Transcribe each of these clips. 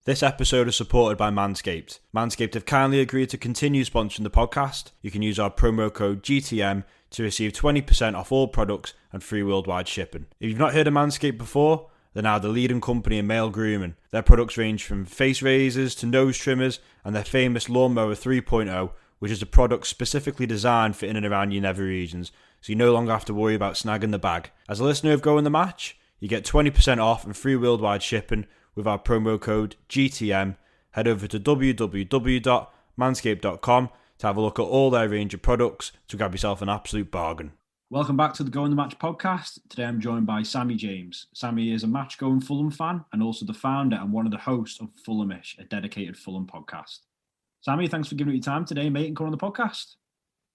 This episode is supported by Manscaped. Manscaped have kindly agreed to continue sponsoring the podcast. You can use our promo code GTM to receive 20% off all products and free worldwide shipping. If you've not heard of Manscaped before, they're now the leading company in male grooming. Their products range from face razors to nose trimmers and their famous Lawnmower 3.0, which is a product specifically designed for in and around your nether regions, so you no longer have to worry about snagging the bag. As a listener of Go in the Match, you get 20% off and free worldwide shipping with our promo code GTM. Head over to www.manscaped.com to have a look at all their range of products to grab yourself an absolute bargain. Welcome back to the Go in the Match podcast. Today I'm joined by Sammy James. Sammy is a match-going Fulham fan and also the founder and one of the hosts of Fulhamish, a dedicated Fulham podcast. Sammy, thanks for giving me your time today, mate, and coming on the podcast.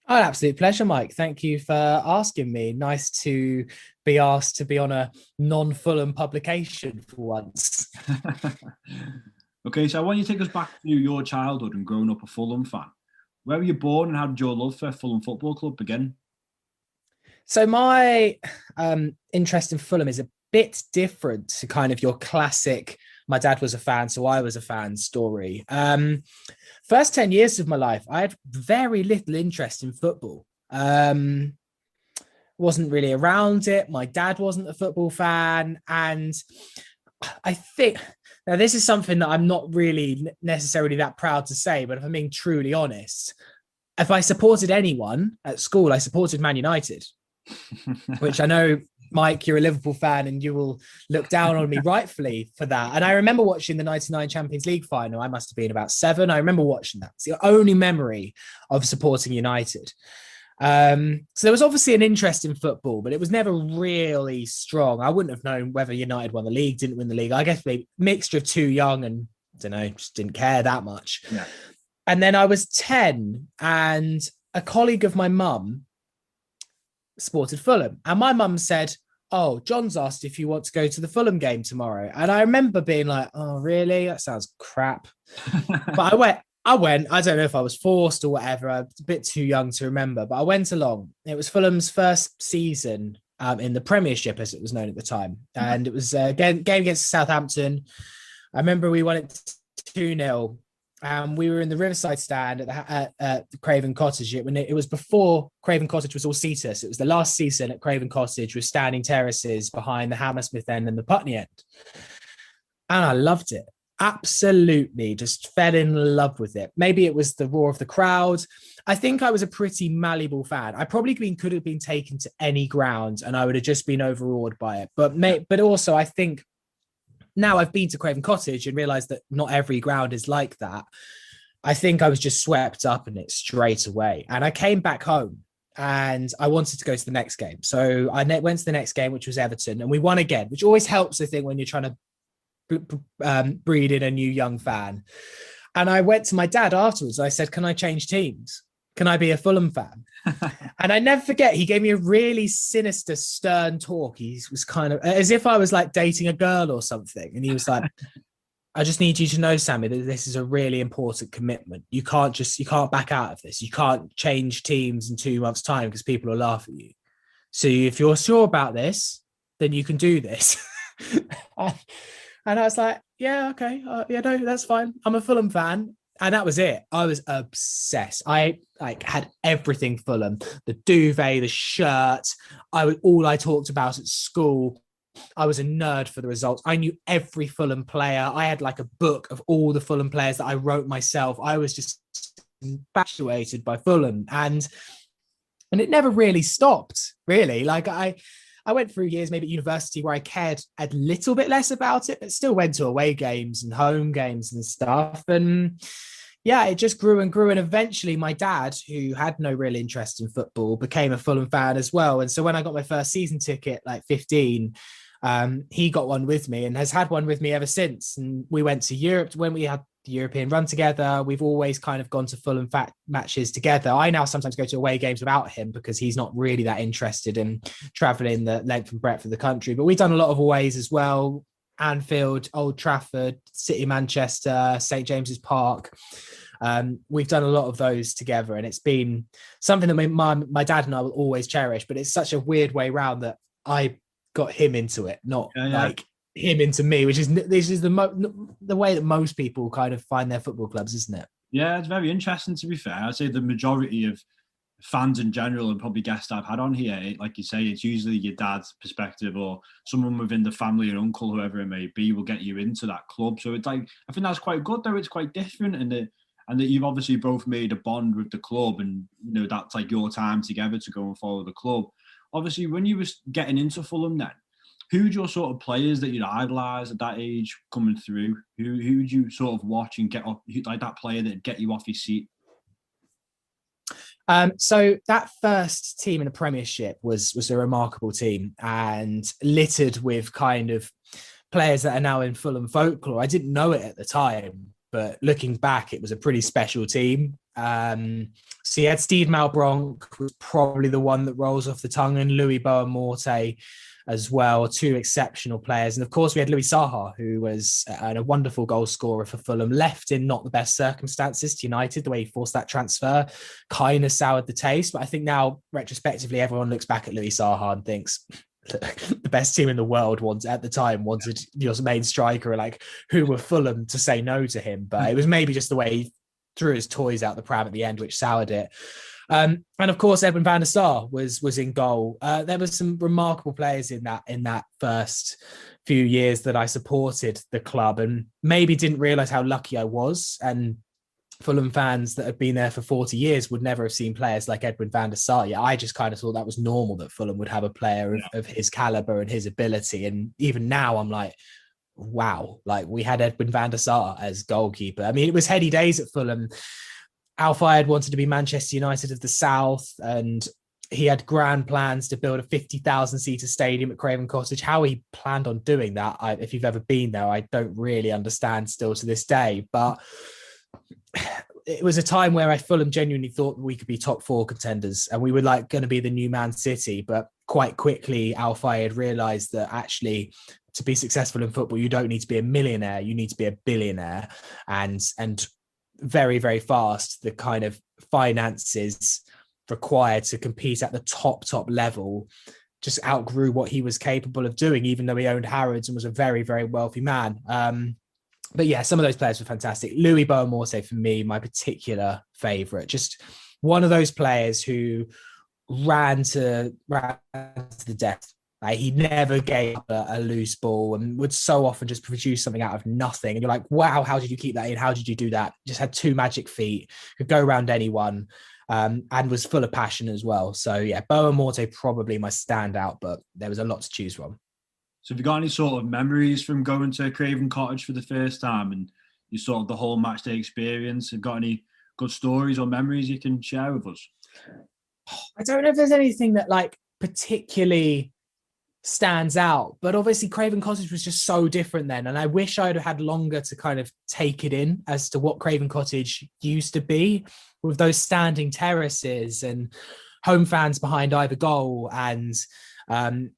Oh, an absolute pleasure, Mike. Thank you for asking me. Nice to be asked to be on a non-Fulham publication for once. Okay, so I want you to take us back to your childhood and growing up a Fulham fan. Where were you born and how did your love for Fulham Football Club begin? So my interest in Fulham is a bit different to kind of your classic, my dad was a fan, so I was a fan story. First 10 years of my life, I had very little interest in football. Wasn't really around it. My dad wasn't a football fan. And I think, now this is something that I'm not really necessarily that proud to say, but if I'm being truly honest, if I supported anyone at school, I supported Man United, which I know, Mike, you're a Liverpool fan and you will look down on me rightfully for that. And I remember watching the 99 Champions League final. I must have been about 7. I remember watching that. It's the only memory of supporting United. So there was obviously an interest in football, but it was never really strong. I wouldn't have known whether United won the league, didn't win the league. I guess maybe mixture of too young and, I don't know, just didn't care that much. Yeah. And then I was 10 and a colleague of my mum supported Fulham. And my mum said, oh, John's asked if you want to go to the Fulham game tomorrow. And I remember being like, oh, really? That sounds crap. But I went. I don't know if I was forced or whatever. I was a bit too young to remember, but I went along. It was Fulham's first season in the Premiership, as it was known at the time. And it was a game against Southampton. I remember we won it 2-0. We were in the Riverside stand at the Craven Cottage. It was before Craven Cottage was all seater. So it was the last season at Craven Cottage with standing terraces behind the Hammersmith end and the Putney end. And I loved it. Absolutely. Just fell in love with it. Maybe it was the roar of the crowd. I think I was a pretty malleable fan. I probably could have been taken to any ground and I would have just been overawed by it. But also I think, now I've been to Craven Cottage and realised that not every ground is like that. I think I was just swept up in it straight away. And I came back home and I wanted to go to the next game. So I went to the next game, which was Everton, and we won again, which always helps, I think, when you're trying to breed in a new young fan. And I went to my dad afterwards. I said, can I change teams? Can I be a Fulham fan? And I never forget, he gave me a really sinister, stern talk. He was kind of as if I was like dating a girl or something. And he was like, I just need you to know, Sammy, that this is a really important commitment. You can't back out of this. You can't change teams in 2 months' time because people will laugh at you. So if you're sure about this, then you can do this. And I was like, yeah, okay. No, that's fine. I'm a Fulham fan. And that was it. I was obsessed. I had everything Fulham, the duvet, the shirt. All I talked about at school. I was a nerd for the results. I knew every Fulham player. I had like a book of all the Fulham players that I wrote myself. I was just infatuated by Fulham. And it never really stopped, really. Like I went through years, maybe at university, where I cared a little bit less about it, but still went to away games and home games and stuff. And yeah, it just grew and grew. And eventually my dad, who had no real interest in football, became a Fulham fan as well. And so when I got my first season ticket, like 15, he got one with me and has had one with me ever since. And we went to Europe when we had the European run together. We've always kind of gone to Fulham matches together. I now sometimes go to away games without him because he's not really that interested in traveling the length and breadth of the country. But we've done a lot of aways as well. Anfield, Old Trafford, City, Manchester, St. James's Park. We've done a lot of those together, and it's been something that my dad and I will always cherish. But it's such a weird way round that I got him into it, not like him into me, which is this is the way that most people kind of find their football clubs, isn't it? Yeah, it's very interesting, to be fair. I'd say the majority of fans in general, and probably guests I've had on here, like you say, it's usually your dad's perspective or someone within the family, or uncle, whoever it may be, will get you into that club. So it's like, I think that's quite good, though. It's quite different, and that you've obviously both made a bond with the club, and that's like your time together to go and follow the club. Obviously, when you was getting into Fulham, then who'd your sort of players that you'd idolise at that age coming through? Who'd you sort of watch and get off, like that player that'd get you off your seat? So that first team in the Premiership was a remarkable team, and littered with kind of players that are now in Fulham folklore. I didn't know it at the time, but looking back, it was a pretty special team. So you had Steve Malbronk, was probably the one that rolls off the tongue, and Louis Boamorte as well, two exceptional players. And of course, we had Louis Saha, who was a wonderful goal scorer for Fulham, left in not the best circumstances to United. The way he forced that transfer kind of soured the taste. But I think now, retrospectively, everyone looks back at Louis Saha and thinks, the best team in the world wanted your main striker, like, who were Fulham to say no to him. But it was maybe just the way he threw his toys out the pram at the end, which soured it. And of course, Edwin van der Sar was in goal. There were some remarkable players in that first few years that I supported the club, and maybe didn't realise how lucky I was. And Fulham fans that have been there for 40 years would never have seen players like Edwin van der Sar. Yeah, I just kind of thought that was normal that Fulham would have a player of his calibre and his ability. And even now, I'm like, wow, like, we had Edwin van der Sar as goalkeeper. I mean, it was heady days at Fulham. Al Fayed wanted to be Manchester United of the South, and he had grand plans to build a 50,000-seater stadium at Craven Cottage. How he planned on doing that, if you've ever been there, I don't really understand still to this day. But it was a time where Fulham genuinely thought we could be top four contenders, and we were like going to be the new Man City. But quite quickly, Al Fayed realised that actually, to be successful in football, you don't need to be a millionaire, you need to be a billionaire. And very, very fast, the kind of finances required to compete at the top level just outgrew what he was capable of doing, even though he owned Harrods and was a very, very wealthy man. But yeah, some of those players were fantastic. Louis Boamorte, for me, my particular favourite. Just one of those players who ran to the death. Like, he never gave up a loose ball, and would so often just produce something out of nothing. And you're like, wow, how did you keep that in? How did you do that? Just had two magic feet, could go around anyone, and was full of passion as well. So yeah, Boamorte probably my standout, but there was a lot to choose from. So have you got any sort of memories from going to Craven Cottage for the first time, and you sort of the whole match day experience? Have you got any good stories or memories you can share with us? I don't know if there's anything that like particularly stands out, but obviously Craven Cottage was just so different then, and I wish I'd have had longer to kind of take it in as to what Craven Cottage used to be, with those standing terraces and home fans behind either goal, and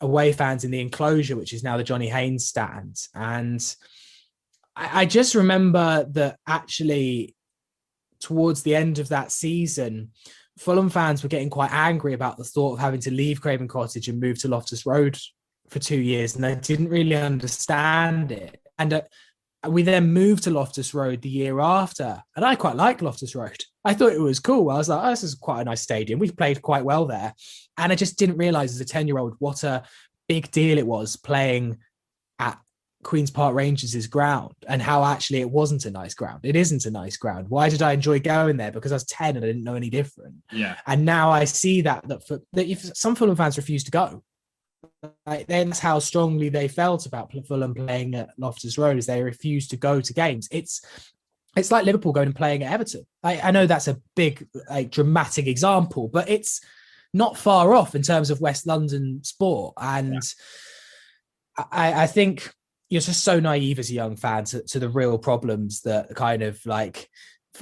away fans in the enclosure, which is now the Johnny Haynes stand. And I just remember that actually towards the end of that season, Fulham fans were getting quite angry about the thought of having to leave Craven Cottage and move to Loftus Road for 2 years, and they didn't really understand it. And we then moved to Loftus Road the year after, and I quite liked Loftus Road. I thought it was cool. I was like, oh, this is quite a nice stadium. We've played quite well there. And I just didn't realise as a 10-year-old what a big deal it was playing at Queen's Park Rangers' ground, and how actually it wasn't a nice ground. It isn't a nice ground. Why did I enjoy going there? Because I was 10 and I didn't know any different. Yeah. And now I see that if some Fulham fans refuse to go, like, then that's how strongly they felt about Fulham playing at Loftus Road, is they refused to go to games. It's like Liverpool going and playing at Everton. I know that's a big, like, dramatic example, but it's not far off in terms of West London sport. And yeah. I think you're just so naive as a young fan to the real problems that kind of like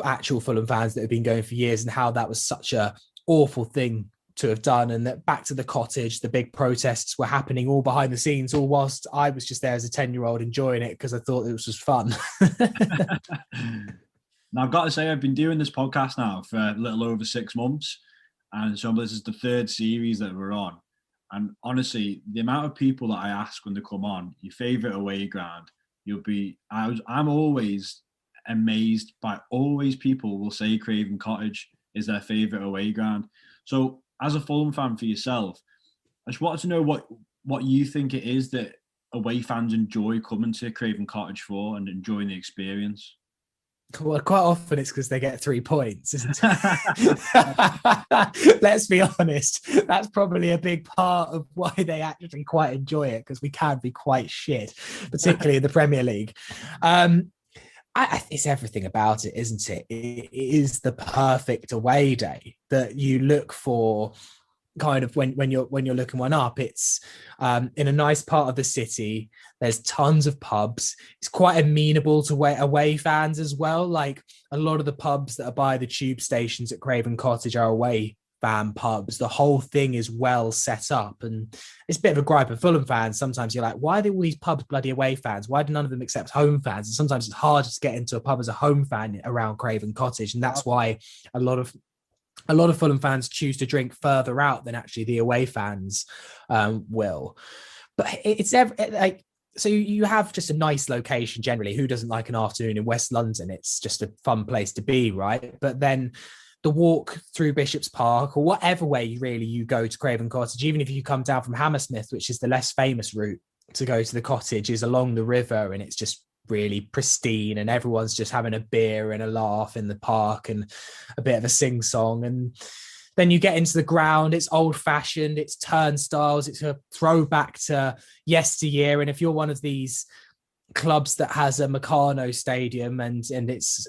actual Fulham fans that have been going for years, and how that was such a awful thing to have done. And that back to the cottage, the big protests were happening all behind the scenes, all whilst I was just there as a 10-year-old enjoying it because I thought it was just fun. Now, I've got to say, I've been doing this podcast now for a little over 6 months. And so this is the third series that we're on. And honestly, the amount of people that I ask when they come on, your favourite away ground, I'm always amazed by always people will say Craven Cottage is their favourite away ground. So as a Fulham fan for yourself, I just wanted to know what you think it is that away fans enjoy coming to Craven Cottage for and enjoying the experience. Well, quite often it's because they get 3 points, isn't it? Let's be honest. That's probably a big part of why they actually quite enjoy it, because we can be quite shit, particularly in the Premier League. It's everything about it, isn't it? It is the perfect away day that you look for. Kind of when you're looking one up, it's in a nice part of the city. There's tons of pubs. It's quite amenable to away fans as well. Like a lot of the pubs that are by the tube stations at Craven Cottage are away fan pubs. The whole thing is well set up, and it's a bit of a gripe of Fulham fans. Sometimes you're like, why are all these pubs bloody away fans? Why do none of them accept home fans? And sometimes it's hard to get into a pub as a home fan around Craven Cottage, and that's why a lot of Fulham fans choose to drink further out than actually the away fans will. But it's like, so you have just a nice location generally. Who doesn't like an afternoon in West London? It's just a fun place to be, right? But then the walk through Bishop's Park, or whatever way you go to Craven Cottage, even if you come down from Hammersmith, which is the less famous route to go to the cottage, is along the river, and it's just really pristine, and everyone's just having a beer and a laugh in the park and a bit of a sing-song. And then you get into the ground. It's old-fashioned, it's turnstiles, it's a throwback to yesteryear. And if you're one of these clubs that has a Meccano stadium and it's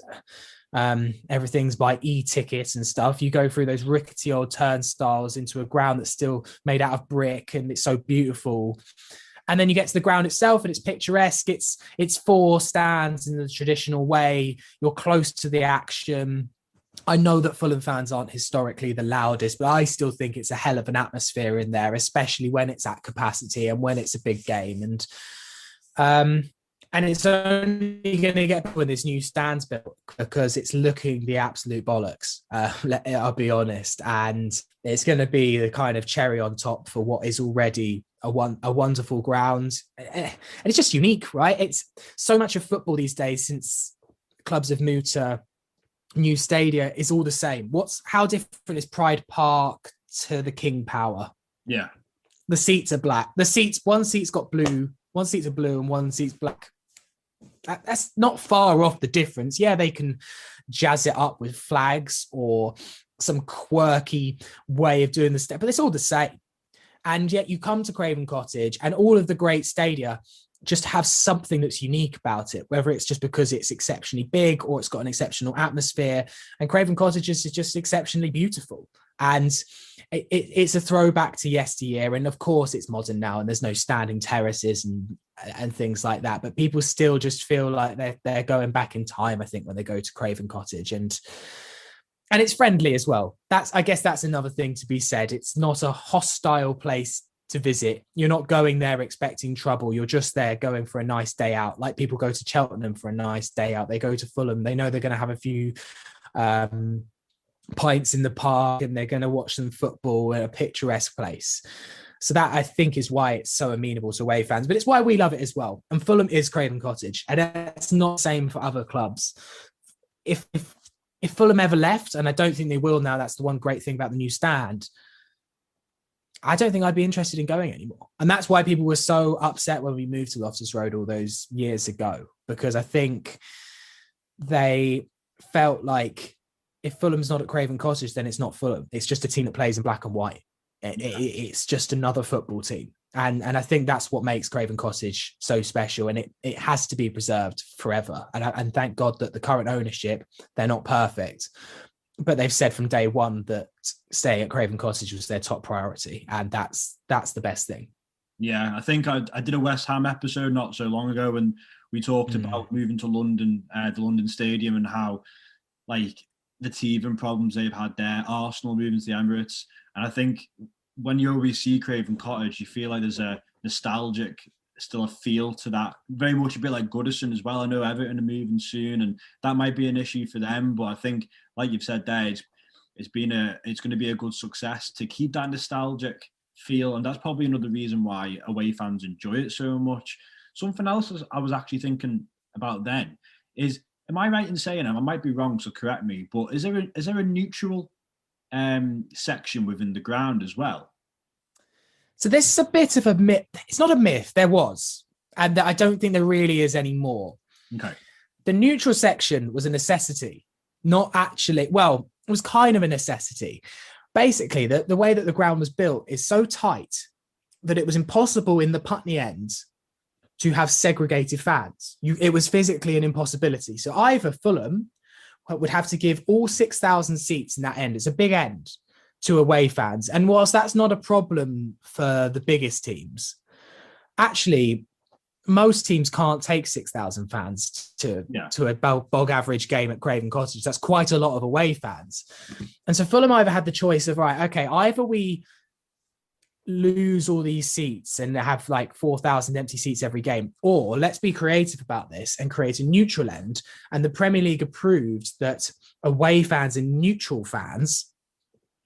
everything's by e-tickets and stuff, you go through those rickety old turnstiles into a ground that's still made out of brick, and it's so beautiful. And then you get to the ground itself, and it's picturesque. It's 4 stands in the traditional way. You're close to the action. I know that Fulham fans aren't historically the loudest, but I still think it's a hell of an atmosphere in there, especially when it's at capacity and when it's a big game. And it's only going to get when this new stand's built, because it's looking the absolute bollocks. I'll be honest. And it's going to be the kind of cherry on top for what is already a wonderful ground. And it's just unique, right? It's so much of football these days, since clubs have moved to new stadia, is all the same. How different is Pride Park to the King Power? Yeah. The seats are black. One seat's got blue, one seat's are blue, and one seat's black. That's not far off the difference. Yeah, they can jazz it up with flags or some quirky way of doing the step, but it's all the same. And yet you come to Craven Cottage, and all of the great stadia just have something that's unique about it, whether it's just because it's exceptionally big or it's got an exceptional atmosphere. And Craven Cottage is just exceptionally beautiful. And it's a throwback to yesteryear. And of course it's modern now, and there's no standing terraces and things like that. But people still just feel like they're going back in time, I think, when they go to Craven Cottage. And it's friendly as well. I guess that's another thing to be said. It's not a hostile place to visit. You're not going there expecting trouble. You're just there going for a nice day out. Like people go to Cheltenham for a nice day out. They go to Fulham. They know they're going to have a few pints in the park, and they're going to watch some football in a picturesque place. So that, I think, is why it's so amenable to away fans, but it's why we love it as well. And Fulham is Craven Cottage, and it's not the same for other clubs. If Fulham ever left, and I don't think they will now, that's the one great thing about the new stand, I don't think I'd be interested in going anymore. And that's why people were so upset when we moved to Loftus Road all those years ago, because I think they felt like if Fulham's not at Craven Cottage, then it's not Fulham. It's just a team that plays in black and white. It's just another football team. And I think that's what makes Craven Cottage so special. And it has to be preserved forever. And thank God that the current ownership, they're not perfect, but they've said from day one that staying at Craven Cottage was their top priority. And that's the best thing. Yeah, I think I did a West Ham episode not so long ago, and we talked about moving to London, the London Stadium, and how, like, the teething problems they've had there, Arsenal moving to the Emirates. And I think when you always see Craven Cottage, you feel like there's a nostalgic, still a feel to that. Very much a bit like Goodison as well. I know Everton are moving soon, and that might be an issue for them. But I think, like you've said there, it's going to be a good success to keep that nostalgic feel, and that's probably another reason why away fans enjoy it so much. Something else I was actually thinking about then is, am I right in saying, and I might be wrong, so correct me, but is there a neutral section within the ground as well? So this is a bit of a myth. It's not a myth. There was, and I don't think there really is anymore. Okay. The neutral section was a necessity, not actually. Well, it was kind of a necessity. Basically, the way that the ground was built is so tight that it was impossible in the Putney end to have segregated fans. It was physically an impossibility. So either Fulham would have to give all 6,000 seats in that end. It's a big end to away fans. And whilst that's not a problem for the biggest teams, actually, most teams can't take 6,000 fans to a bog average game at Craven Cottage. That's quite a lot of away fans. And so Fulham either had the choice of, right, okay, either we lose all these seats and have like 4,000 empty seats every game, or let's be creative about this and create a neutral end. And the Premier League approved that away fans and neutral fans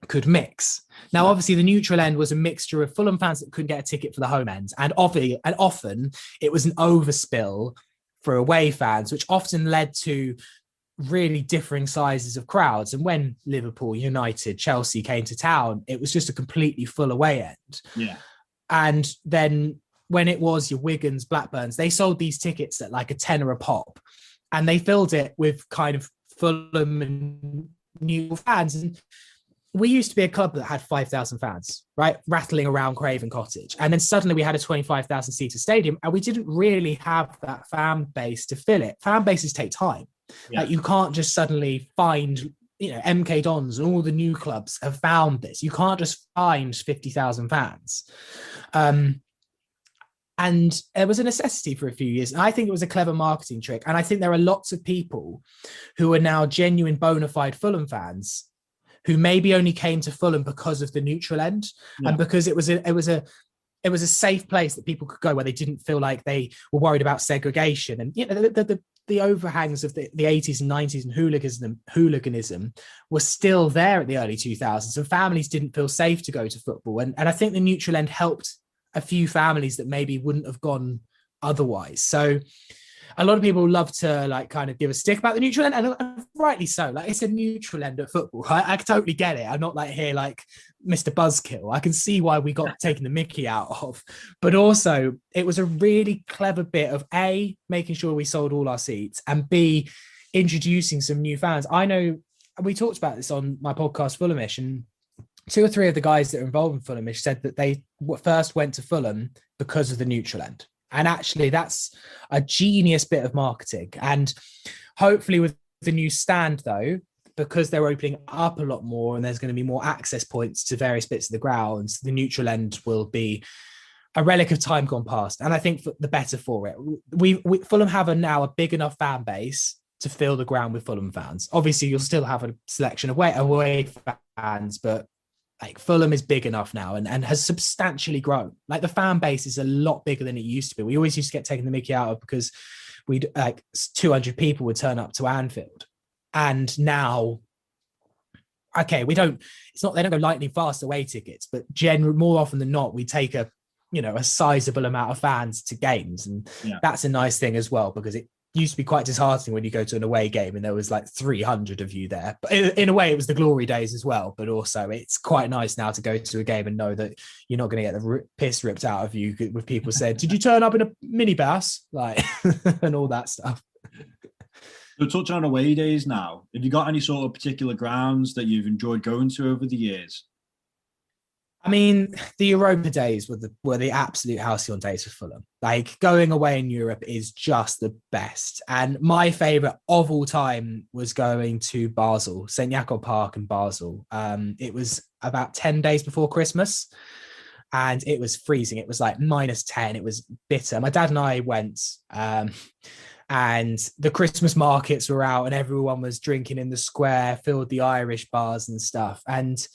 could mix. Now, obviously, the neutral end was a mixture of Fulham fans that couldn't get a ticket for the home end, and often it was an overspill for away fans, which often led to really differing sizes of crowds. And when Liverpool, United, Chelsea came to town, it was just a completely full away end. Yeah. And then when it was your Wigans, Blackburns, they sold these tickets at like a tenner a pop, and they filled it with kind of Fulham and neutral fans. And we used to be a club that had 5,000 fans, right, rattling around Craven Cottage. And then suddenly we had a 25,000 seater stadium, and we didn't really have that fan base to fill it. Fan bases take time. Yeah. Like, you can't just suddenly find, MK Dons and all the new clubs have found this. You can't just find 50,000 fans. And it was a necessity for a few years. And I think it was a clever marketing trick. And I think there are lots of people who are now genuine bona fide Fulham fans who maybe only came to Fulham because of the neutral end, and because it was a safe place that people could go where they didn't feel like they were worried about segregation. And the overhangs of the 80s and 90s and hooliganism were still there at the early 2000s, and families didn't feel safe to go to football. And I think the neutral end helped a few families that maybe wouldn't have gone otherwise. So a lot of people love to like kind of give a stick about the neutral end, and rightly so. Like, it's a neutral end at football. I totally get it. I'm not like here like Mr. Buzzkill. I can see why we got taken the mickey out of, but also it was a really clever bit of A, making sure we sold all our seats, and B, introducing some new fans. I know we talked about this on my podcast Fulhamish, and 2 or 3 of the guys that are involved in Fulhamish said that they first went to Fulham because of the neutral end. And actually, that's a genius bit of marketing. And hopefully with the new stand, though, because they're opening up a lot more and there's going to be more access points to various bits of the grounds, the neutral end will be a relic of time gone past. And I think the better for it. We Fulham have now a big enough fan base to fill the ground with Fulham fans. Obviously, you'll still have a selection of away fans, but like Fulham is big enough now and has substantially grown. Like, the fan base is a lot bigger than it used to be. We always used to get taken the mickey out of because we'd like 200 people would turn up to Anfield. And now, okay, they don't go lightning fast away tickets, but more often than not, we take a sizable amount of fans to games. And that's a nice thing as well, because it used to be quite disheartening when you go to an away game and there was like 300 of you there. But in a way, it was the glory days as well. But also, it's quite nice now to go to a game and know that you're not going to get the piss ripped out of you with people saying, "Did you turn up in a minibus?" Like, and all that stuff. So, touching on away days now, have you got any sort of particular grounds that you've enjoyed going to over the years? I mean, the Europa days were the absolute halcyon days for Fulham. Like, going away in Europe is just the best. And my favourite of all time was going to Basel, St. Jakob Park in Basel. It was about 10 days before Christmas and it was freezing. It was like -10. It was bitter. My dad and I went and the Christmas markets were out and everyone was drinking in the square, filled the Irish bars and stuff. And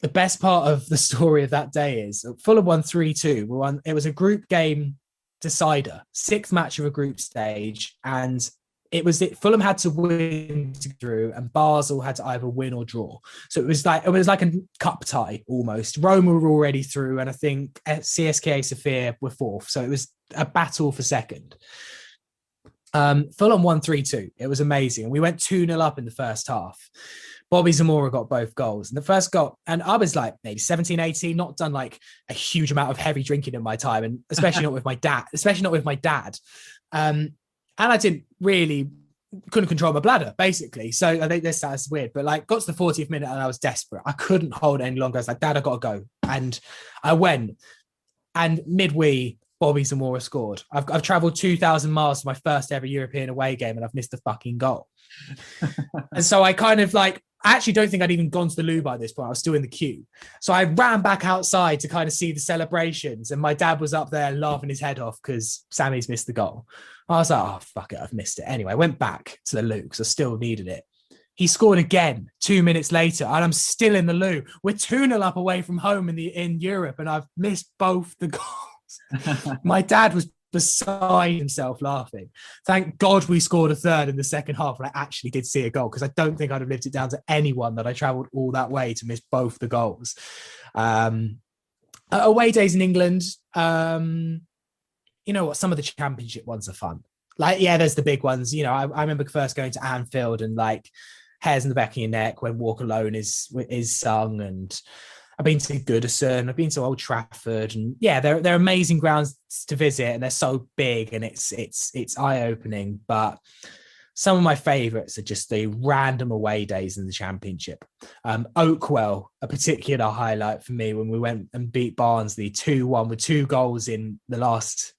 the best part of the story of that day is Fulham won 3-2. It was a group game decider, 6th match of a group stage. And Fulham had to win through, and Basel had to either win or draw. So it was like a cup tie almost. Roma were already through, and I think CSKA Sofia were fourth. So it was a battle for second. Fulham won 3-2. It was amazing. We went 2-0 up in the first half. Bobby Zamora got both goals. And the first goal, and I was like maybe 17, 18, not done like a huge amount of heavy drinking in my time, and especially not with my dad. And I couldn't control my bladder, basically. So I think this sounds weird, but like got to the 40th minute and I was desperate. I couldn't hold it any longer. I was like, Dad, I got to go. And I went, and midway, Bobby Zamora scored. I've traveled 2,000 miles to my first ever European away game, and I've missed a fucking goal. And so I kind of like, I actually don't think I'd even gone to the loo by this point. I was still in the queue. So I ran back outside to kind of see the celebrations. And my dad was up there laughing his head off because Sammy's missed the goal. I was like, oh, fuck it, I've missed it. Anyway, I went back to the loo because I still needed it. He scored again 2 minutes later, and I'm still in the loo. We're 2-0 up away from home in Europe, and I've missed both the goals. My dad was beside himself laughing. Thank God we scored a third in the second half, and I actually did see a goal, because I don't think I'd have lived it down to anyone that I travelled all that way to miss both the goals. Away days in England, you know what? Some of the championship ones are fun. Like, yeah, there's the big ones. You know, I remember first going to Anfield and like hairs in the back of your neck when Walk Alone is sung, and I've been to Goodison, I've been to Old Trafford, and yeah, they're amazing grounds to visit, and they're so big, and it's eye-opening. But some of my favourites are just the random away days in the Championship. Oakwell, a particular highlight for me, when we went and beat Barnsley 2-1 with 2 goals in the last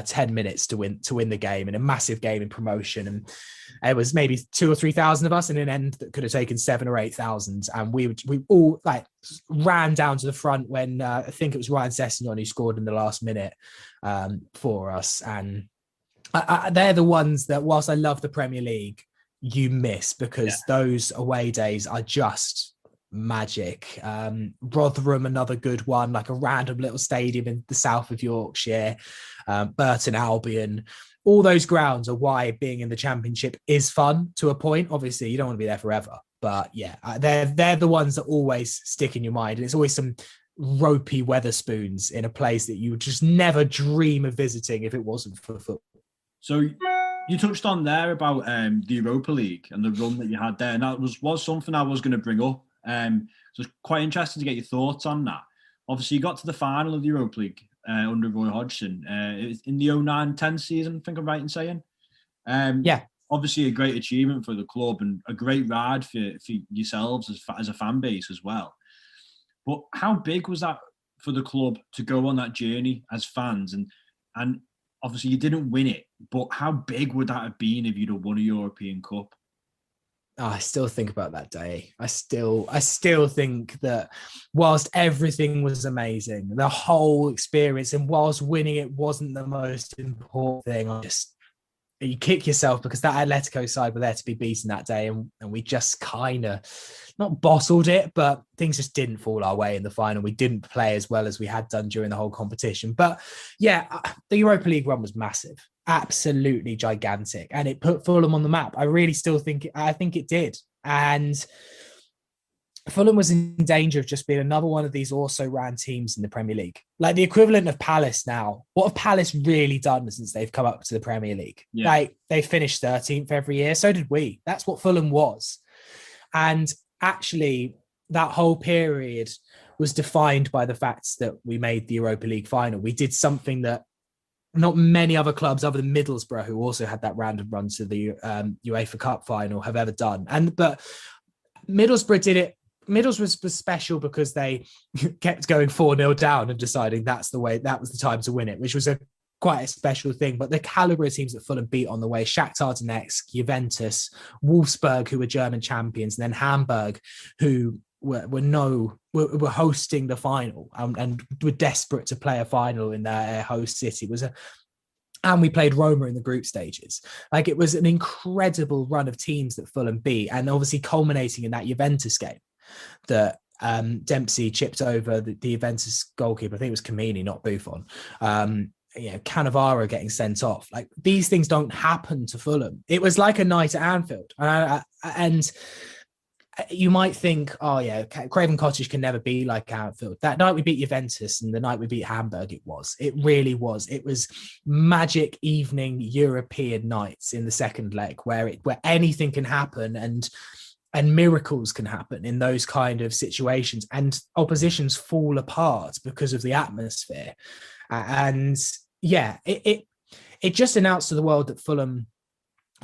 10 minutes to win the game, in a massive game in promotion. And it was maybe 2,000 or 3,000 of us in an end that could have taken 7,000 or 8,000. And we all like ran down to the front when I think it was Ryan Sessegnon who scored in the last minute for us. And they're the ones that, whilst I love the Premier League, you miss, because those away days are just magic. Rotherham, another good one, like a random little stadium in the south of Yorkshire. Burton Albion, all those grounds are why being in the Championship is fun to a point. Obviously, you don't want to be there forever, but yeah, they're the ones that always stick in your mind. And it's always some ropey Weatherspoons in a place that you would just never dream of visiting if it wasn't for football. So you touched on there about the Europa League and the run that you had there, and that was something I was going to bring up. So it's quite interesting to get your thoughts on that. Obviously, you got to the final of the Europa League under Roy Hodgson in the 09-10 season, I think I'm right in saying. Yeah. Obviously, a great achievement for the club and a great ride for yourselves as a fan base as well. But how big was that for the club to go on that journey as fans? And obviously, you didn't win it, but how big would that have been if you'd have won a European Cup? Oh, I still think about that day. I still think that whilst everything was amazing, the whole experience, and whilst winning it wasn't the most important thing, you kick yourself because that Atletico side were there to be beaten that day, and we just kind of not bottled it, but things just didn't fall our way in the final. We didn't play as well as we had done during the whole competition. But yeah, the Europa League run was massive, absolutely gigantic, and it put Fulham on the map. I really still think it did. And Fulham was in danger of just being another one of these also ran teams in the Premier League, like the equivalent of Palace now. What have Palace really done since they've come up to the Premier League? Yeah. Like, they finished 13th every year. So did we. That's what Fulham was. And actually, that whole period was defined by the fact that we made the Europa League final. We did something that not many other clubs other than Middlesbrough, who also had that random run to the UEFA Cup final, have ever done. But Middlesbrough did it. Middlesbrough was special because they kept going 4-0 down and deciding that was the time to win it, which was quite a special thing. But the calibre of teams that Fulham beat on the way, Shakhtar Donetsk, Juventus, Wolfsburg, who were German champions, and then Hamburg, who were hosting the final and were desperate to play a final in their host city. And we played Roma in the group stages. Like, it was an incredible run of teams that Fulham beat, and obviously culminating in that Juventus game that Dempsey chipped over the Juventus goalkeeper. I think it was Kamini, not Buffon. Cannavaro getting sent off. Like, these things don't happen to Fulham. It was like a night at Anfield. And you might think, oh yeah, Craven Cottage can never be like Anfield. That night we beat Juventus and the night we beat Hamburg, it really was. It was magic evening European nights in the second leg where anything can happen and miracles can happen in those kind of situations, and oppositions fall apart because of the atmosphere. And yeah, it just announced to the world that Fulham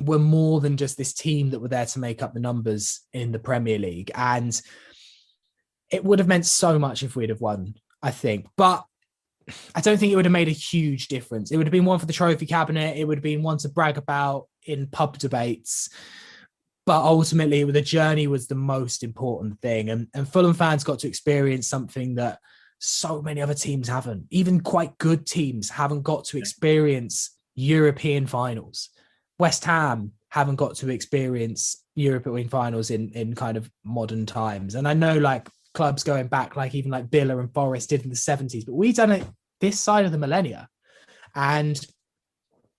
were more than just this team that were there to make up the numbers in the Premier League. And it would have meant so much if we'd have won, I think. But I don't think it would have made a huge difference. It would have been one for the trophy cabinet. It would have been one to brag about in pub debates. But ultimately, the journey was the most important thing. And Fulham fans got to experience something that so many other teams haven't. Even quite good teams haven't got to experience European finals. West Ham haven't got to experience European finals in kind of modern times. And I know like clubs going back, like even like Villa and Forest did in the 70s, but we've done it this side of the millennia. And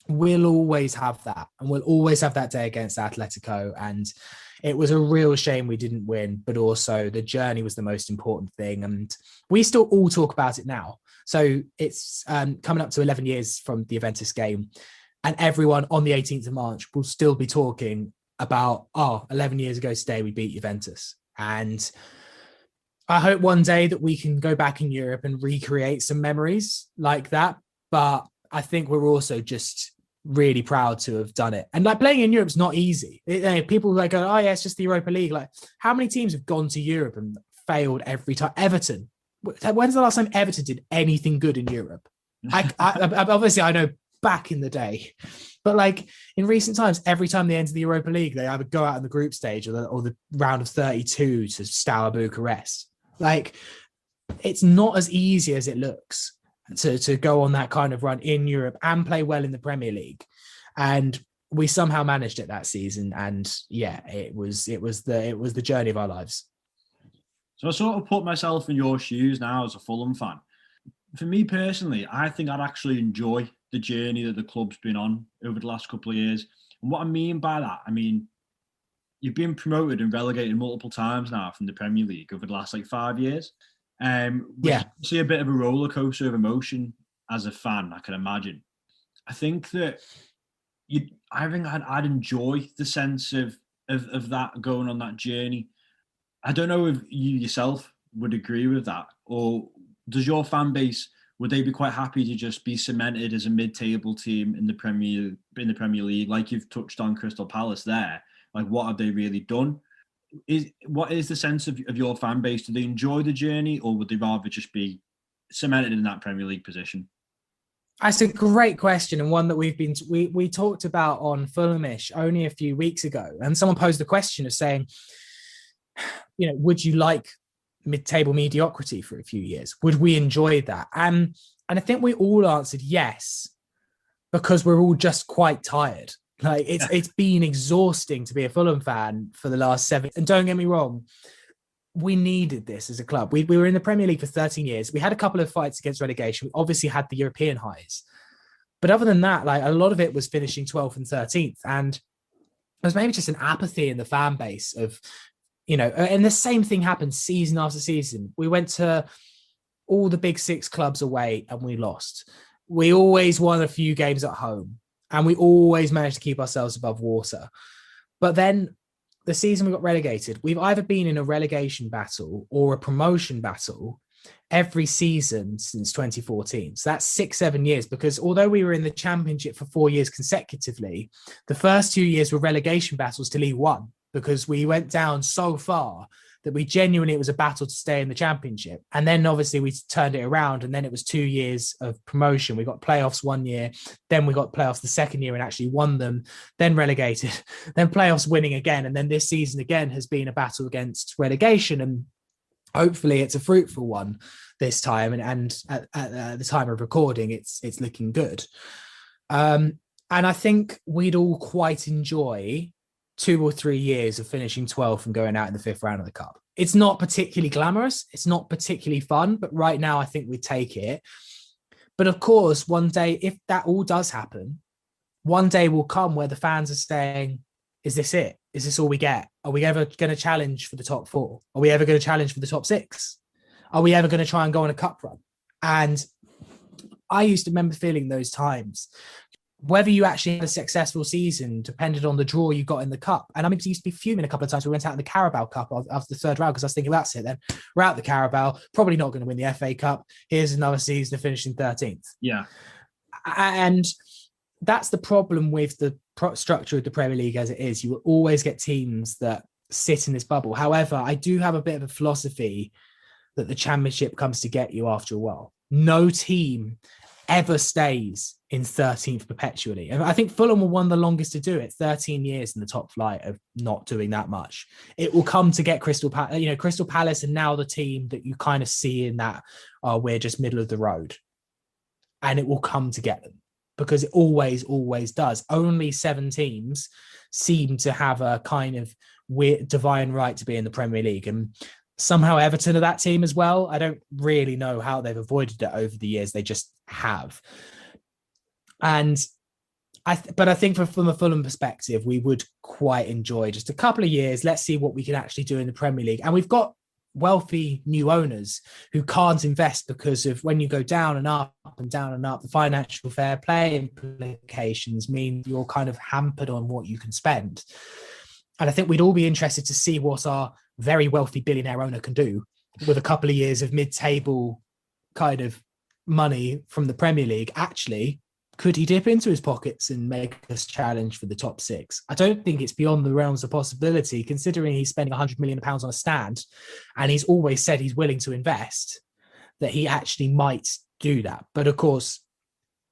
we'll always have that. And we'll always have that day against Atletico. And it was a real shame we didn't win, but also the journey was the most important thing. And we still all talk about it now. So it's coming up to 11 years from the Juventus game. And everyone on the 18th of March will still be talking about, 11 years ago today, we beat Juventus. And I hope one day that we can go back in Europe and recreate some memories like that. But I think we're also just really proud to have done it. And like, playing in Europe is not easy. People like go, oh yeah, it's just the Europa League. Like, how many teams have gone to Europe and failed every time? Everton. When's the last time Everton did anything good in Europe? I obviously I know back in the day, but like in recent times, every time they enter the Europa League, they either go out in the group stage or the round of 32 to Steaua Bucharest. Like, it's not as easy as it looks to go on that kind of run in Europe and play well in the Premier League. And we somehow managed it that season. And yeah, it was the journey of our lives. So I sort of put myself in your shoes now as a Fulham fan. For me personally, I think I'd actually enjoy the journey that the club's been on over the last couple of years. And what I mean by that, you've been promoted and relegated multiple times now from the Premier League over the last 5 years. See a bit of a roller coaster of emotion as a fan, I can imagine. I think that I'd enjoy the sense of that going on that journey. I don't know if you yourself would agree with that, or does your fan base, would they be quite happy to just be cemented as a mid-table team in the Premier League, like you've touched on Crystal Palace there? Like, what have they really done? What is the sense of your fan base? Do they enjoy the journey, or would they rather just be cemented in that Premier League position? That's a great question, and one that we talked about on Fulhamish only a few weeks ago. And someone posed the question of saying, would you like mid-table mediocrity for a few years? Would we enjoy that? And I think we all answered yes, because we're all just quite tired. Like, it's been exhausting to be a Fulham fan for the last 7. And don't get me wrong, we needed this as a club. We were in the Premier League for 13 years. We had a couple of fights against relegation. We obviously had the European highs. But other than that, like, a lot of it was finishing 12th and 13th. And there was maybe just an apathy in the fan base of, and the same thing happened season after season. We went to all the big 6 clubs away and we lost. We always won a few games at home and we always managed to keep ourselves above water. But then the season we got relegated, we've either been in a relegation battle or a promotion battle every season since 2014. So that's 6-7 years, because although we were in the Championship for 4 years consecutively, the first 2 years were relegation battles to League One, because we went down so far that it was a battle to stay in the Championship. And then obviously we turned it around, and then it was 2 years of promotion. We got playoffs 1 year, then we got playoffs the second year and actually won them, then relegated, then playoffs winning again. And then this season again has been a battle against relegation. And hopefully it's a fruitful one this time. And at the time of recording, it's looking good. And I think we'd all quite enjoy 2 or 3 years of finishing 12th and going out in the 5th round of the Cup. It's not particularly glamorous. It's not particularly fun, but right now I think we take it. But of course, one day, if that all does happen, one day will come where the fans are saying, is this it? Is this all we get? Are we ever going to challenge for the top 4? Are we ever going to challenge for the top 6? Are we ever going to try and go on a cup run? And I used to remember feeling those times. Whether you actually had a successful season depended on the draw you got in the cup. And I mean, I used to be fuming a couple of times. We went out in the Carabao Cup after the third round because I was thinking, that's it then. We're out the Carabao, probably not going to win the FA Cup. Here's another season of finishing 13th. Yeah. And that's the problem with the structure of the Premier League as it is. You will always get teams that sit in this bubble. However, I do have a bit of a philosophy that the Championship comes to get you after a while. No team ever stays in 13th perpetually. And I think Fulham were one of the longest to do it, 13 years in the top flight of not doing that much. It will come to get Crystal Palace, Crystal Palace and now the team that you kind of see in that, we're just middle of the road. And it will come to get them because it always, always does. Only 7 teams seem to have a kind of weird divine right to be in the Premier League. And somehow Everton are that team as well. I don't really know how they've avoided it over the years. They just have. And I think from a Fulham perspective, we would quite enjoy just a couple of years. Let's see what we can actually do in the Premier League. And we've got wealthy new owners who can't invest because of when you go down and up and down and up, the financial fair play implications mean you're kind of hampered on what you can spend. And I think we'd all be interested to see what our very wealthy billionaire owner can do with a couple of years of mid-table kind of money from the Premier League. Actually, could he dip into his pockets and make us challenge for the top 6? I don't think it's beyond the realms of possibility, considering he's spending £100 million on a stand and he's always said he's willing to invest, that he actually might do that. But of course,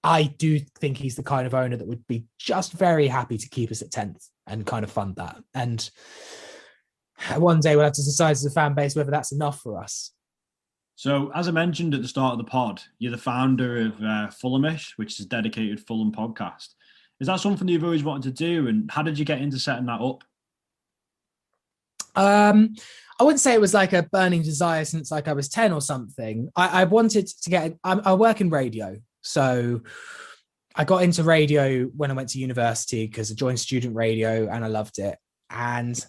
I do think he's the kind of owner that would be just very happy to keep us at 10th and kind of fund that. And one day we'll have to decide as a fan base whether that's enough for us. So, as I mentioned at the start of the pod, you're the founder of Fulhamish, which is a dedicated Fulham podcast. Is that something you've always wanted to do? And how did you get into setting that up? I wouldn't say it was like a burning desire since like I was 10 or something. I wanted to get, I work in radio. So I got into radio when I went to university because I joined student radio and I loved it. And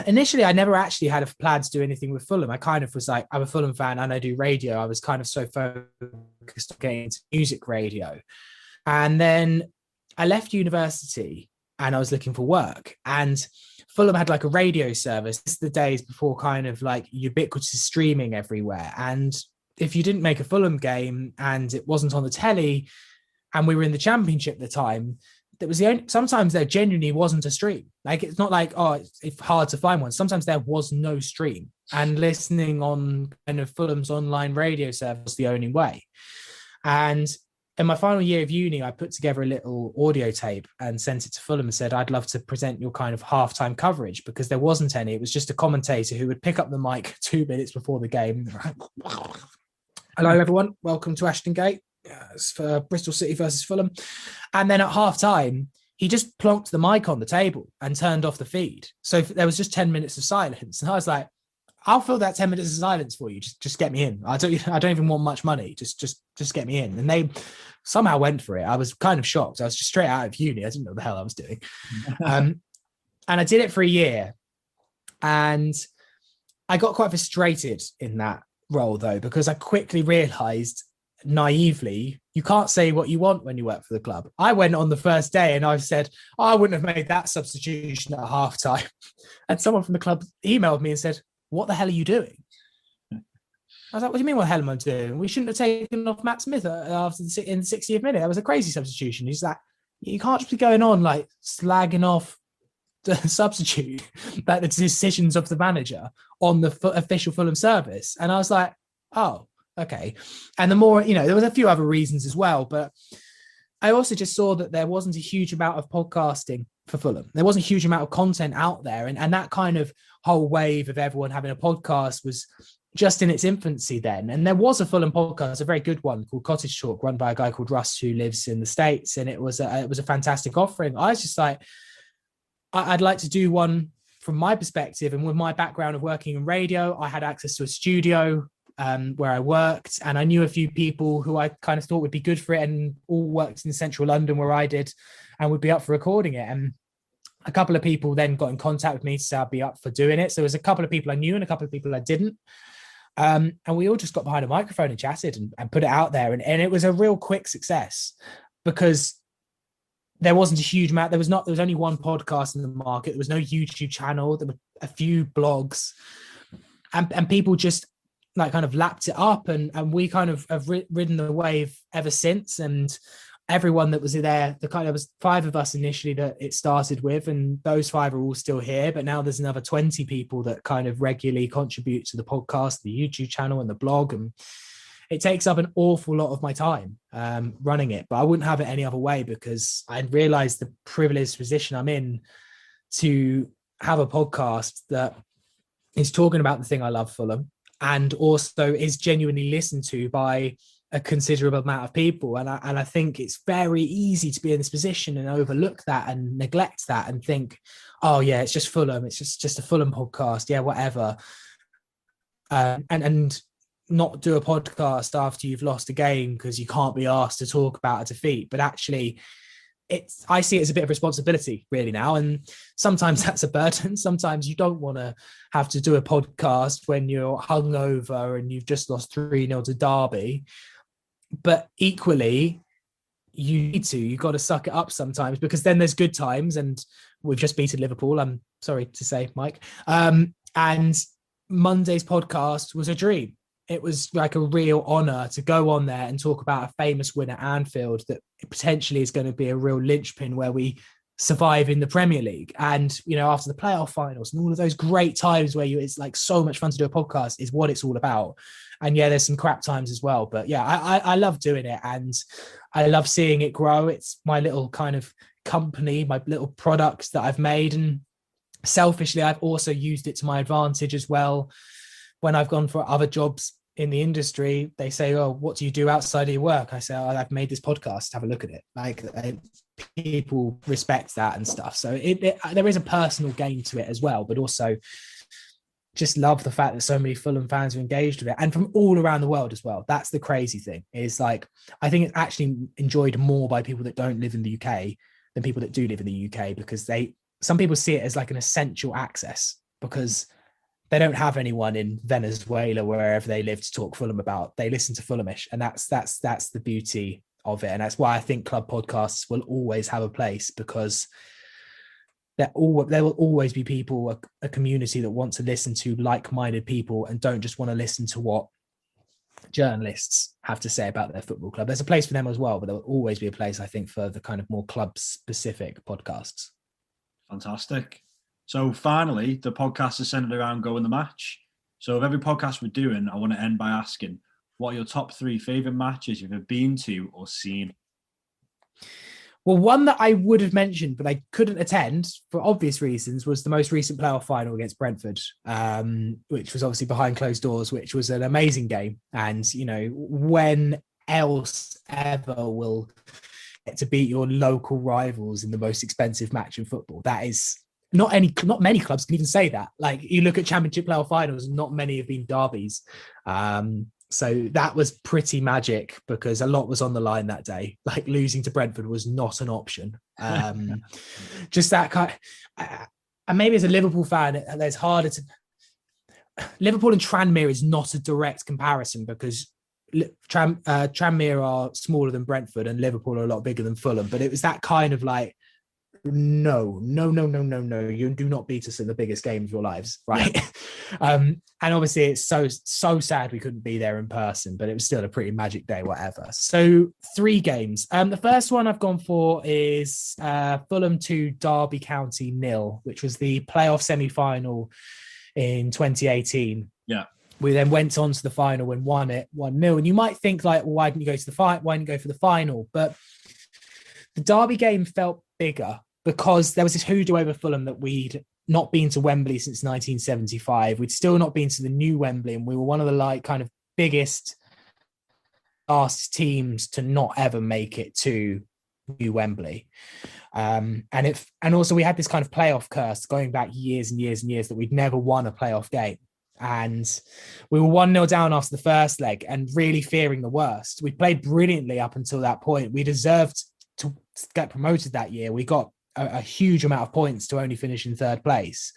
initially, I never actually had a plan to do anything with Fulham. I kind of was like, I'm a Fulham fan and I do radio. I was kind of so focused on getting into music radio. And then I left university and I was looking for work. And Fulham had like a radio service. This is the days before kind of like ubiquitous streaming everywhere. And if you didn't make a Fulham game and it wasn't on the telly and we were in the Championship at the time, that was the only, sometimes there genuinely wasn't a stream. Like, it's not like, it's hard to find one. Sometimes there was no stream, and listening on kind of Fulham's online radio service was the only way. And in my final year of uni, I put together a little audio tape and sent it to Fulham and said, I'd love to present your kind of halftime coverage, because there wasn't any. It was just a commentator who would pick up the mic 2 minutes before the game. Hello, everyone. Welcome to Ashton Gate. It's for Bristol City versus Fulham. And then at half time, he just plonked the mic on the table and turned off the feed. So there was just 10 minutes of silence. And I was like, I'll fill that 10 minutes of silence for you. Just get me in. I don't even want much money. Just get me in. And they somehow went for it. I was kind of shocked. I was just straight out of uni. I didn't know what the hell I was doing. And I did it for a year. And I got quite frustrated in that role, though, because I quickly realized naively, you can't say what you want when you work for the club. I went on the first day and I said, I wouldn't have made that substitution at halftime. And someone from the club emailed me and said, what the hell are you doing? I was like, what do you mean, what the hell am I doing? We shouldn't have taken off Matt Smith in the 60th minute. That was a crazy substitution. He's like, you can't just be going on like slagging off the substitute, like the decisions of the manager on the official Fulham service. And I was like, oh, okay. And the more, there was a few other reasons as well, but I also just saw that there wasn't a huge amount of podcasting for Fulham. There wasn't a huge amount of content out there. And that kind of whole wave of everyone having a podcast was just in its infancy then. And there was a Fulham podcast, a very good one called Cottage Talk, run by a guy called Russ who lives in the States. And it was a fantastic offering. I was just like, I'd like to do one from my perspective. And with my background of working in radio, I had access to a studio. where I worked, and I knew a few people who I kind of thought would be good for it, and all worked in central London where I did, and would be up for recording it. And a couple of people then got in contact with me to say I'd be up for doing it. So there was a couple of people I knew and a couple of people I didn't. And we all just got behind a microphone and chatted and put it out there. And it was a real quick success because there wasn't a huge amount. There was only one podcast in the market. There was no YouTube channel. There were a few blogs, and people just like kind of lapped it up. And we kind of have ridden the wave ever since. And everyone that was there, there was 5 of us initially that it started with, and those 5 are all still here. But now there's another 20 people that kind of regularly contribute to the podcast, the YouTube channel, and the blog. And it takes up an awful lot of my time running it, but I wouldn't have it any other way, because I realized the privileged position I'm in to have a podcast that is talking about the thing I love, Fulham, and also is genuinely listened to by a considerable amount of people. And I think it's very easy to be in this position and overlook that and neglect that and think, oh yeah, it's just Fulham. It's just a Fulham podcast. Yeah, whatever. And not do a podcast after you've lost a game because you can't be asked to talk about a defeat. But actually, I see it as a bit of responsibility really now. And sometimes that's a burden. Sometimes you don't want to have to do a podcast when you're hungover and you've just lost 3-0 to Derby. But equally, you've got to suck it up sometimes, because then there's good times, and we've just beaten Liverpool, I'm sorry to say, Mike. And Monday's podcast was a dream. It was like a real honor to go on there and talk about a famous win at Anfield that potentially is going to be a real linchpin where we survive in the Premier League. And, you know, after the playoff finals and all of those great times where it's like so much fun to do a podcast is what it's all about. And yeah, there's some crap times as well. But yeah, I love doing it, and I love seeing it grow. It's my little kind of company, my little products that I've made. And selfishly, I've also used it to my advantage as well. When I've gone for other jobs in the industry, they say, oh, what do you do outside of your work? I say, oh, I've made this podcast, have a look at it. Like, people respect that and stuff. So there is a personal gain to it as well, but also just love the fact that so many Fulham fans are engaged with it, and from all around the world as well. That's the crazy thing, is like, I think it's actually enjoyed more by people that don't live in the UK than people that do live in the UK, because some people see it as like an essential access, because they don't have anyone in Venezuela, wherever they live, to talk Fulham about. They listen to Fulhamish, and that's the beauty of it. And that's why I think club podcasts will always have a place, because there will always be people, a community that want to listen to like-minded people and don't just want to listen to what journalists have to say about their football club. There's a place for them as well, but there will always be a place, I think, for the kind of more club-specific podcasts. Fantastic. So finally, the podcast is centered around Going the Match. So of every podcast we're doing, I want to end by asking, what are your top 3 favourite matches you've ever been to or seen? Well, one that I would have mentioned, but I couldn't attend for obvious reasons, was the most recent playoff final against Brentford, which was obviously behind closed doors, which was an amazing game. And, you know, when else ever will get to beat your local rivals in the most expensive match in football? That is not many clubs can even say that. Like, you look at Championship playoff finals, not many have been derbies. So that was pretty magic, because a lot was on the line that day. Like, losing to Brentford was not an option. Just that kind and maybe as a Liverpool fan, there's harder to. Liverpool and Tranmere is not a direct comparison, because Tranmere are smaller than Brentford and Liverpool are a lot bigger than Fulham. But it was that kind of like, no, you do not beat us in the biggest game of your lives, right? And obviously it's so sad we couldn't be there in person, but it was still a pretty magic day, whatever. So 3 games. The first one I've gone for is Fulham 2, Derby County 0, which was the playoff semi-final in 2018. Yeah. We then went on to the final and won it 1-0. And you might think, like, well, why didn't you go to the fight? Why didn't you go for the final? But the Derby game felt bigger, because there was this hoodoo over Fulham that we'd not been to Wembley since 1975. We'd still not been to the new Wembley, and we were one of the like kind of biggest last teams to not ever make it to new Wembley. And also we had this kind of playoff curse going back years and years and years, that we'd never won a playoff game. And we were 1-0 down after the first leg and really fearing the worst. We played brilliantly up until that point. We deserved to get promoted that year. We got a huge amount of points to only finish in third place.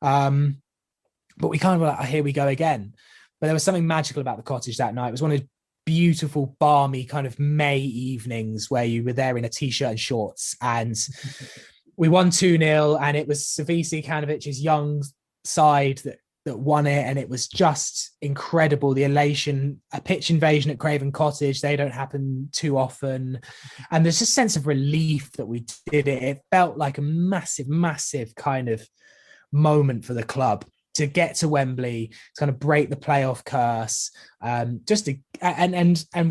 But we kind of were like, here we go again. But there was something magical about the cottage that night. It was one of those beautiful, balmy kind of May evenings where you were there in a t-shirt and shorts. And we won 2-0, and it was Savisi Kanovic's young side that won it, and it was just incredible. The elation, a pitch invasion at Craven Cottage, they don't happen too often, and there's a sense of relief that we did it. It felt like a massive kind of moment for the club to get to Wembley, to kind of break the playoff curse, and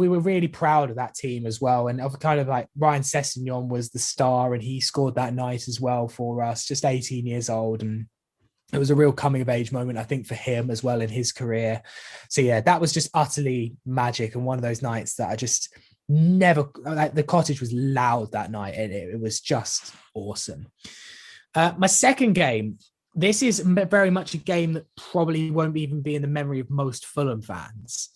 we were really proud of that team as well. And of kind of like Ryan Sessegnon was the star, and he scored that night as well for us, just 18 years old, and it was a real coming of age moment, I think, for him as well in his career. So yeah, that was just utterly magic, and one of those nights that I just never, like, the cottage was loud that night, and it was just awesome. My second game, this is very much a game that probably won't even be in the memory of most Fulham fans.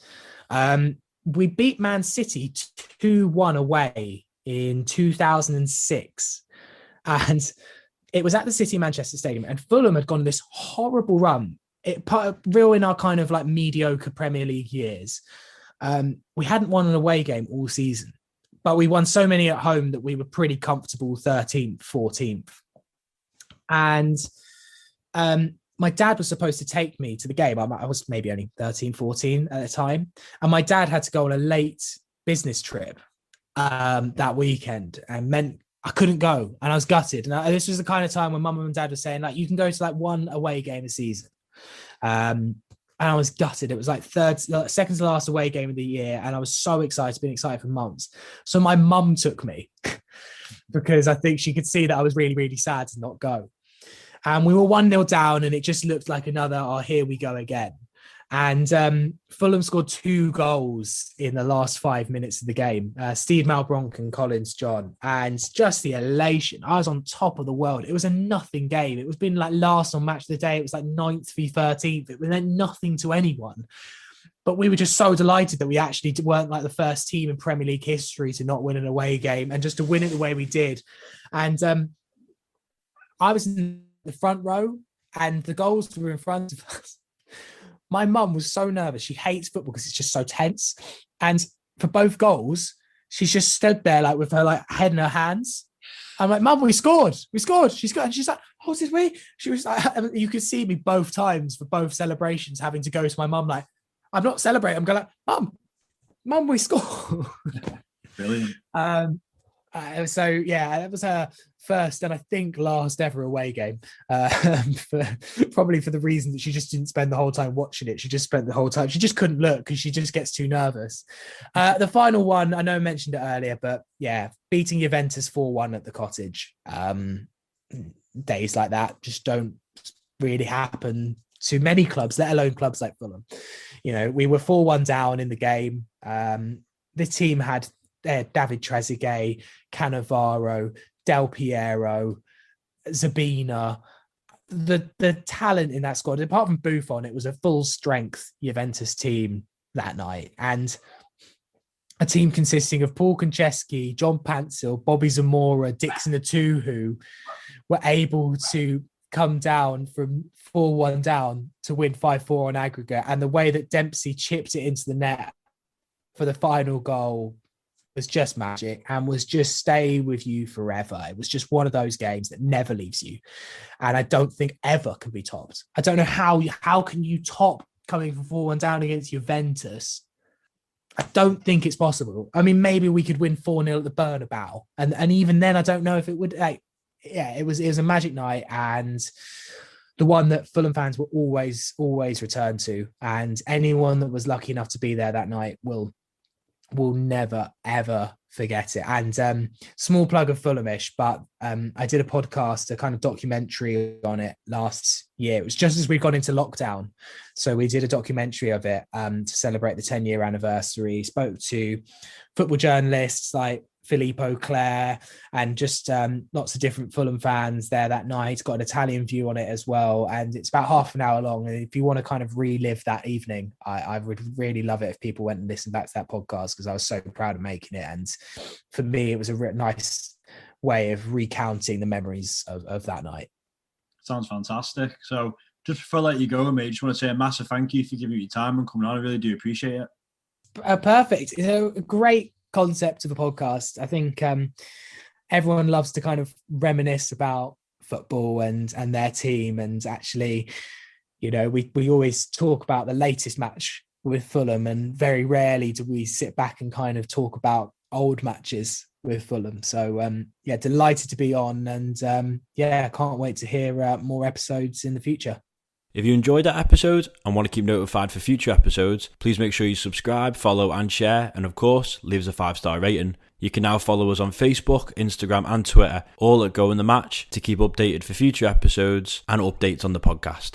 We beat Man City 2-1 away in 2006, and it was at the City Manchester Stadium, and Fulham had gone this horrible run. Real in our kind of like mediocre Premier League years. We hadn't won an away game all season, but we won so many at home that we were pretty comfortable 13th, 14th. And my dad was supposed to take me to the game. I was maybe only 13, 14 at the time. And my dad had to go on a late business trip that weekend, and meant I couldn't go, and I was gutted. And this was the kind of time when mum and dad were saying, like, you can go to like one away game a season. And I was gutted. It was like second to last away game of the year. And I was so excited, been excited for months. So my mum took me because I think she could see that I was really, really sad to not go. And we were 1-0 down, and it just looked like another, here we go again. And Fulham scored 2 goals in the last 5 minutes of the game. Steve Malbronk and Collins John. And just the elation. I was on top of the world. It was a nothing game. It was been like last on Match of the Day. It was like 9th v 13th. It meant nothing to anyone. But we were just so delighted that we actually weren't like the first team in Premier League history to not win an away game, and just to win it the way we did. And I was in the front row, and the goals were in front of us. My mum was so nervous. She hates football because it's just so tense. And for both goals, she's just stood there like with her like head in her hands. I'm like, Mum, we scored. She's got, and she's like, oh, did we? She was like, you could see me both times for both celebrations having to go to my mum like, I'm not celebrating. I'm going like, Mum, we scored. Brilliant. So yeah, that was her first and I think last ever away game. Probably for the reason that she just didn't spend the whole time watching it. She just spent the whole time. She just couldn't look because she just gets too nervous. The final one, I know I mentioned it earlier, but yeah, beating Juventus 4-1 at the Cottage. Days like that just don't really happen to many clubs, let alone clubs like Fulham. You know, we were 4-1 down in the game. The team had David Trezeguet, Cannavaro, Del Piero, Zabina. The talent in that squad, apart from Buffon, it was a full strength Juventus team that night, and a team consisting of Paul Konchesky, John Pantsil, Bobby Zamora, Dixon Atuhu were able to come down from 4-1 down to win 5-4 on aggregate. And the way that Dempsey chipped it into the net for the final goal was just magic and was just stay with you forever. It was just one of those games that never leaves you. And I don't think ever can be topped. I don't know how can you top coming from 4-1 down against Juventus? I don't think it's possible. I mean, maybe we could win 4-0 at the Bernabeu. And even then, I don't know if it would, it was a magic night, and the one that Fulham fans will always return to. And anyone that was lucky enough to be there that night will never, ever forget it. And small plug of Fulhamish, but I did a podcast, a kind of documentary on it last year. It was just as we'd gone into lockdown. So we did a documentary of it to celebrate the 10-year anniversary, spoke to football journalists like Filippo, Claire, and just lots of different Fulham fans there that night. It's got an Italian view on it as well, and it's about half an hour long. And if you want to kind of relive that evening, I would really love it if people went and listened back to that podcast, because I was so proud of making it. And for me, it was a nice way of recounting the memories of that night. Sounds fantastic. So just before I let you go, mate, I just want to say a massive thank you for giving me your time and coming on. I really do appreciate it. Perfect. It's a great concept of a podcast. I think everyone loves to kind of reminisce about football and their team, and actually, you know, we always talk about the latest match with Fulham, and very rarely do we sit back and kind of talk about old matches with Fulham. So yeah, delighted to be on, and yeah, can't wait to hear more episodes in the future. If you enjoyed that episode and want to keep notified for future episodes, please make sure you subscribe, follow and share, and of course, leave us a 5-star rating. You can now follow us on Facebook, Instagram and Twitter, all at Go in the Match, to keep updated for future episodes and updates on the podcast.